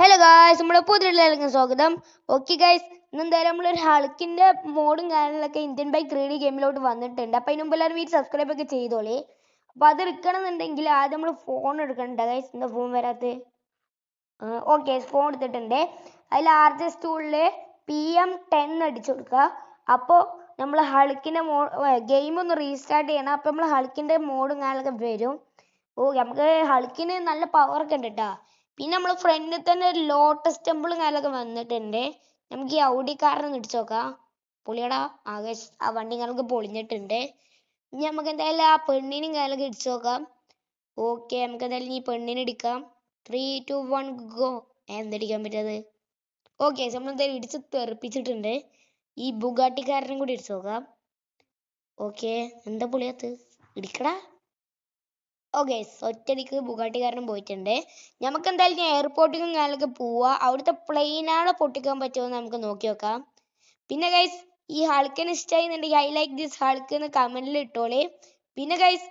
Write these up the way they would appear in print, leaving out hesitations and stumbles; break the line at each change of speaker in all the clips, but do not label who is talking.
Hello guys, നമ്മുടെ പുതിയ സ്വാഗതം. ഓക്കെ ഗായ്സ്, ഇന്നെന്തായാലും നമ്മളൊരു ഹൾക്കിന്റെ മോഡും കാര്യങ്ങളൊക്കെ ഇന്ത്യൻ ബൈക്ക് 3D ഗെയിമിലോട്ട് വന്നിട്ടുണ്ട്. അപ്പം അതിന് മുമ്പ് എല്ലാവരും വീഡിയോ സബ്സ്ക്രൈബ് ഒക്കെ ചെയ്തോളേ. അപ്പം അത് എടുക്കണമെന്നുണ്ടെങ്കിൽ ആദ്യം നമ്മൾ ഫോൺ എടുക്കണ്ട ഗായ്സ്. എന്താ ഫോൺ വരാത്ത? ഓക്കെ, ഫോൺ എടുത്തിട്ടുണ്ട്. അതിൽ RGS ടൂളിൽ PM10 അടിച്ചു കൊടുക്കുക. അപ്പോൾ നമ്മൾ ഹൾക്കിന്റെ ഗെയിം ഒന്ന് റീസ്റ്റാർട്ട് ചെയ്യണം. അപ്പം നമ്മൾ ഹൾക്കിന്റെ മോഡും കാര്യങ്ങളൊക്കെ വരും. നമുക്ക് ഹൾക്കിന് നല്ല പവർ ഒക്കെ ഉണ്ട് കേട്ടോ. പിന്നെ നമ്മൾ ഫ്രണ്ടിൽ തന്നെ ഒരു ലോട്ടസ് ടെമ്പിളും കാര്യങ്ങളൊക്കെ വന്നിട്ടുണ്ട്. നമുക്ക് ഈ ഔഡി കാറിനെ ഇടിച്ചു നോക്കാം. പൊളിയടാ, ആകേഷ് ആ വണ്ടി കാര്യങ്ങളൊക്കെ പൊളിഞ്ഞിട്ടുണ്ട്. ഇനി നമുക്ക് എന്തായാലും ആ പെണ്ണിനും കാര്യങ്ങളൊക്കെ ഇടിച്ചു നോക്കാം. ഓക്കെ, നമുക്ക് എന്തായാലും ഈ പെണ്ണിനെ ഇടിക്കാം. 3, 2, 1 ഗോ. എന്തടിക്കാൻ പറ്റത്? ഓക്കെ, നമ്മൾ എന്തായാലും ഇടിച്ച് തെറിപ്പിച്ചിട്ടുണ്ട്. ഈ ബുഗാട്ടിക്കാരനും കൂടി ഇടിച്ചു നോക്കാം. ഓക്കെ, എന്താ പൊളിയാത്ത്? ഇടിക്കടാ. ഓക്കെ, ഒറ്റടിക്ക് ബുഗാട്ടിക്കാരനും പോയിട്ടുണ്ട്. നമുക്ക് എന്തായാലും എയർപോർട്ടിലും കാര്യങ്ങളൊക്കെ പോവാ. അവിടുത്തെ പ്ലെയിനാണ് പൊട്ടിക്കാൻ പറ്റുമോ എന്ന് നമുക്ക് നോക്കി നോക്കാം. പിന്നെ ഗൈസ്, ഈ ഹൾക്കിന് ഇഷ്ടമായിരുന്നുണ്ടെങ്കിൽ ഐ ലൈക്ക് ദിസ് ഹൾക്ക് എന്ന് കമന്റിൽ ഇട്ടോളേ. പിന്നെ ഗൈസ്,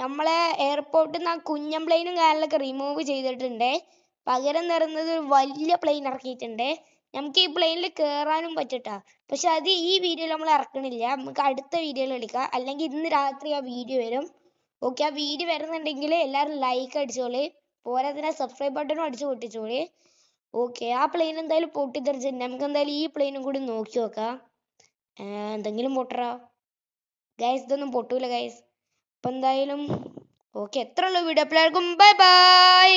നമ്മളെ എയർപോർട്ടിൽ നിന്ന് ആ കുഞ്ഞൻ പ്ലെയിനും കാര്യങ്ങളൊക്കെ റിമൂവ് ചെയ്തിട്ടുണ്ട്. പകരം നിറഞ്ഞത് ഒരു വലിയ പ്ലെയിൻ ഇറക്കിയിട്ടുണ്ട്. നമുക്ക് ഈ പ്ലെയിനിൽ കയറാനും പറ്റട്ടാ. പക്ഷെ അത് ഈ വീഡിയോയിൽ നമ്മൾ ഇറക്കണില്ല. നമുക്ക് അടുത്ത വീഡിയോയിൽ എടുക്കാം. അല്ലെങ്കിൽ ഇന്ന് രാത്രി ആ വീഡിയോ വരും. ഓക്കെ, ആ വീഡിയോ വരുന്നുണ്ടെങ്കിൽ എല്ലാവരും ലൈക്ക് അടിച്ചോളി. പോരാതിനെ സബ്സ്ക്രൈബ് ബട്ടണും അടിച്ചു പൊട്ടിച്ചോളി. ഓക്കെ, ആ പ്ലെയിൻ എന്തായാലും പൊട്ടിത്തെറിച്ചിട്ടുണ്ട്. നമുക്ക് എന്തായാലും ഈ പ്ലെയിനും കൂടി നോക്കി നോക്കാം. എന്തെങ്കിലും പൊട്ടറാ ഗൈസ്? ഇതൊന്നും പൊട്ടൂല ഗൈസ്. അപ്പം എന്തായാലും ഓക്കെ, എത്ര ഉള്ളൂ വീഡിയോ. എല്ലാവർക്കും ബൈ ബൈ.